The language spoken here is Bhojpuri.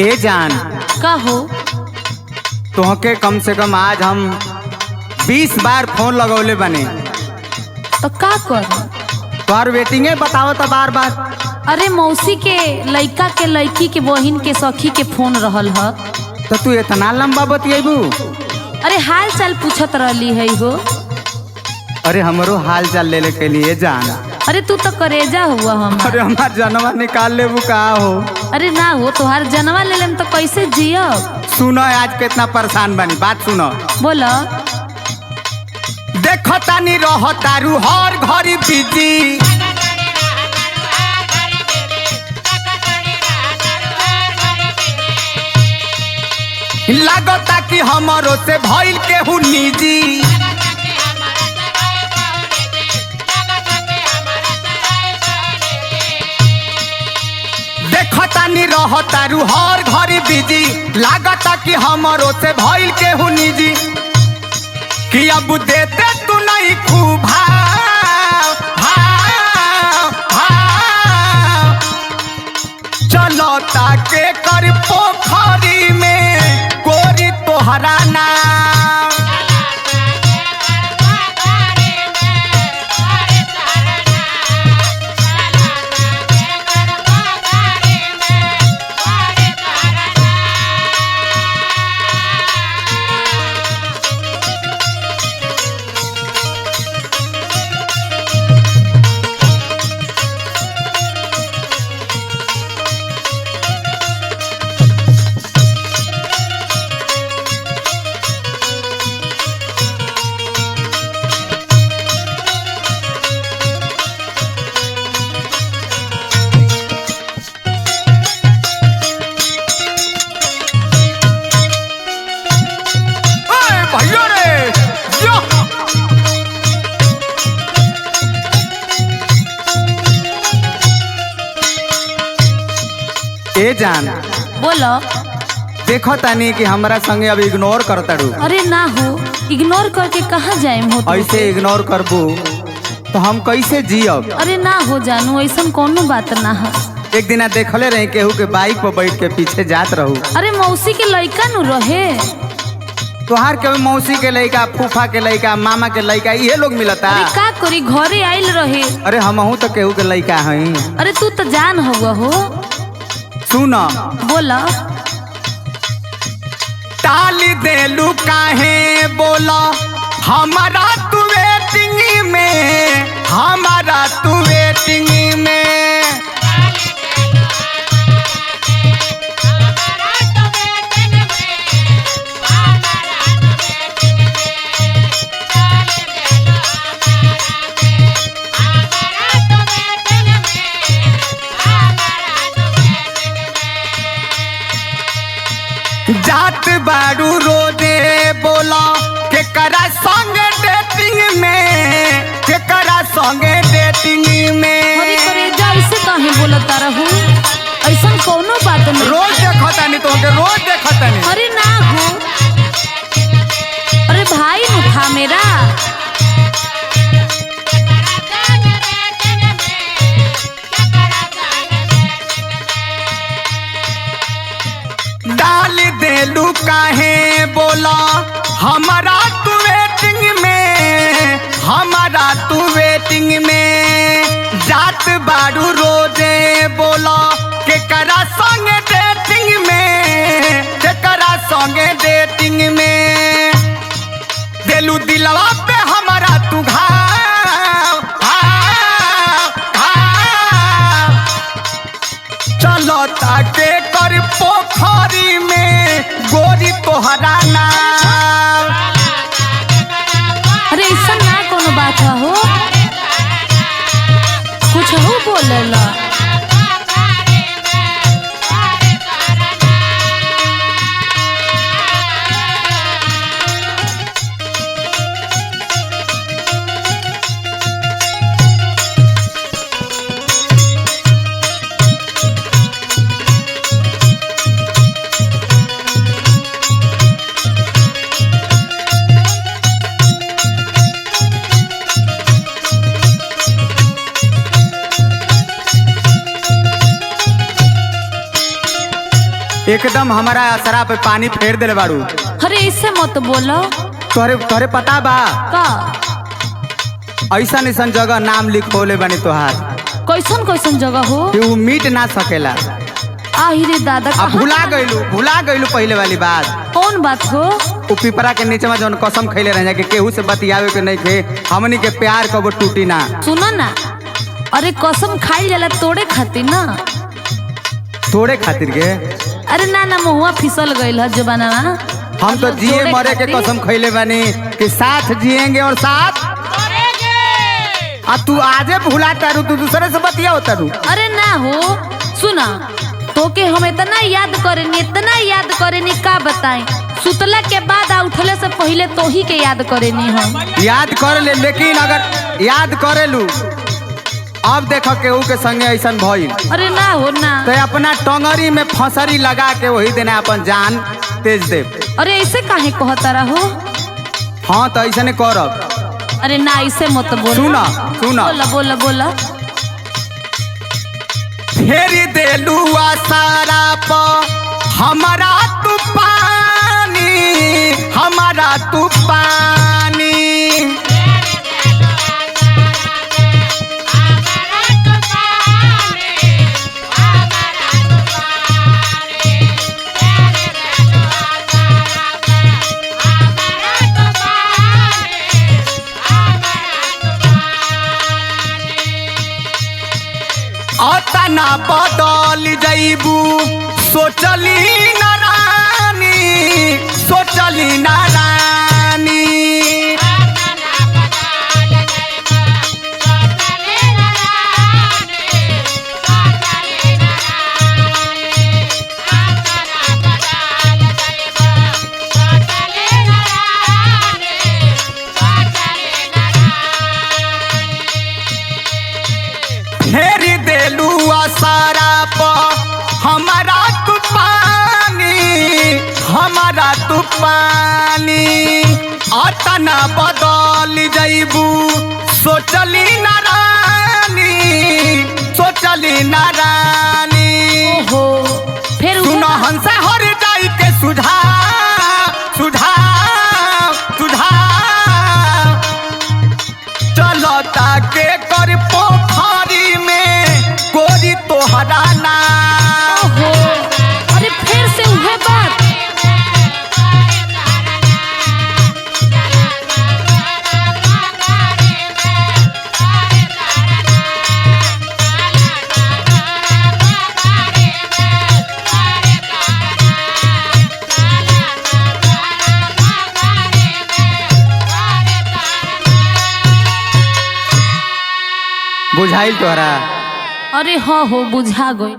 ए जान का हो? तोहके कम से कम आज हम 20 बार फोन लगौले बने तो का कर? तोहर वेटिंगे बताओ तो बार बार। अरे मौसी के लइका के लड़की के बहिन के सखी के फोन रहल ह। तो तू इतना लंबा बतियेबू? अरे हाल चाल पूछत रहली है हो। अरे हमरो हाल चाल लेले के लिए जान। अरे तू तो करेजा हुआ हम। अरे हमार जनवा निकाल लेबू का हो? अरे ना हो, तोहार जनवा ले लेम तो कैसे जियब? सुनो आज कितना परेशान बनी, बात सुनो। बोला। देखो तानी रहो तारू हर घड़ी बिजी, लागता कि हमारो से भइल केहू निजी। देखो तानी रहो तारू हर घड़ी बिजी, लागता कि हमारो से भइल केहू निजी। कि अब देते तू नहीं खूब भाव भाव भाव, चलो ताके कर पोखरी में गोरी तोहरा नाम। ए जान बोलो। देखो तानी कि हमरा संगे अब इग्नोर करतड़ू। अरे ना हो, इग्नोर करके कहाँ जाए हो? ऐसे इग्नोर करबू तो हम कैसे जियब? अरे ना हो जानू, ऐसा कोनो बात ना है। एक दिन देखले रहे केहू के बाइक पर बैठ के पीछे जात रहू। अरे मौसी के लइका नु रहे। तोहार के मौसी के लइका, फूफा के लइका, मामा के लइका, ये लोग मिलता। अरे का करी, घरे आइल रहे। अरे हमहू तो केहू के लइका हई। अरे तू तो जान हुआ हो। सुन बोला। टाली देलू काहे बोला, हमारा तू वेटिंग में, हमारा तू वेटिंग में। जात बारू रोडे बोला के करा संग डेटिंग में, के करा संग डेटिंग में। अरे करेजा ऐसे काहे बोलता रहू? ऐसा कोनो बात नहीं। रोज देखतानी तोके, रोज देखतानी। अरे ना हो। अरे भाई नु था मेरा। डाल देलू काहे बोला, हमारा तू वेटिंग में, हमारा तू वेटिंग में। जात बारू रोजे बोला के करा संग डेटिंग में, के करा संग डेटिंग में। देलू दिलवा पे हमारा तू घाव घाव घाव, चलो ताके कर पोखरी में गोरी तोहरा नाम। अरे ऐसा ना कोनो बात है हो, कुछ हो बोलेला। एकदम हमारा असरा पे पानी फेर देले बाड़ू। अरे ऐसे मत बोलो। तोहरे तोहरे पता बा का ऐसा ऐसन जगह नाम लिखोले बनी तोहार कैसन कैसन जगह हो कि वो मिट ना सकेला। आहिरे दादा अब भुला गइलू पहले वाली बात। कौन बात हो? वो पिपरा के नीचे में जौन कसम खैले रह कि केहू से बतियावे के नहीं खे, हमनी के प्यार कबो टूटी ना। सुनो ना, अरे कसम खाई जाला तोड़े खातिर ना। तोड़े खातिर के? अरे ना ना मुहुआ फिसल गइल है जुबाना। हम तो जिए मरे के कसम खैले बानी कि साथ जिएंगे और साथ आ तू आजे भुला तारू, तू दूसरे से बतिया होता रू। अरे ना हो, सुना तो के हम इतना याद करेनी का बताएं। सुतला के बाद आ उठले से पहले तो ही के याद करेनी हम। याद कर ले, लेकिन अगर याद करेलू अब देखो केहू के संगे ऐसा भइल। अरे ना हो ना, तो अपना टंगरी में फंसरी लगा के वही दिन अपन जान तेज दे। अरे ऐसे काहे कहता रहो? हाँ तो ऐसा नहीं करब। अरे ना ऐसे मत बोल। सुना बोला बोला बोला। फेरी देलू सारा प हमारा तू पानी, हमारा तू पानी। अतना बदल जइबू सोचली ना रानी, सोचली ना रानी। फेरी देलू सारा प हमारा तू पानी, हमारा तू पानी। अतना बदल जइबू सोचली ना रानी, सोचली ना रानी। ओहो फिर सुनो हंसा हर जाई के सुझाव सुझाव सुझाव। चलो ताके कर पोखरी में गोरी तोहरा ना। ओहो अरे फिर से उहे बात। बुझाइल तोहरा? अरे हाँ हो बुझा गई।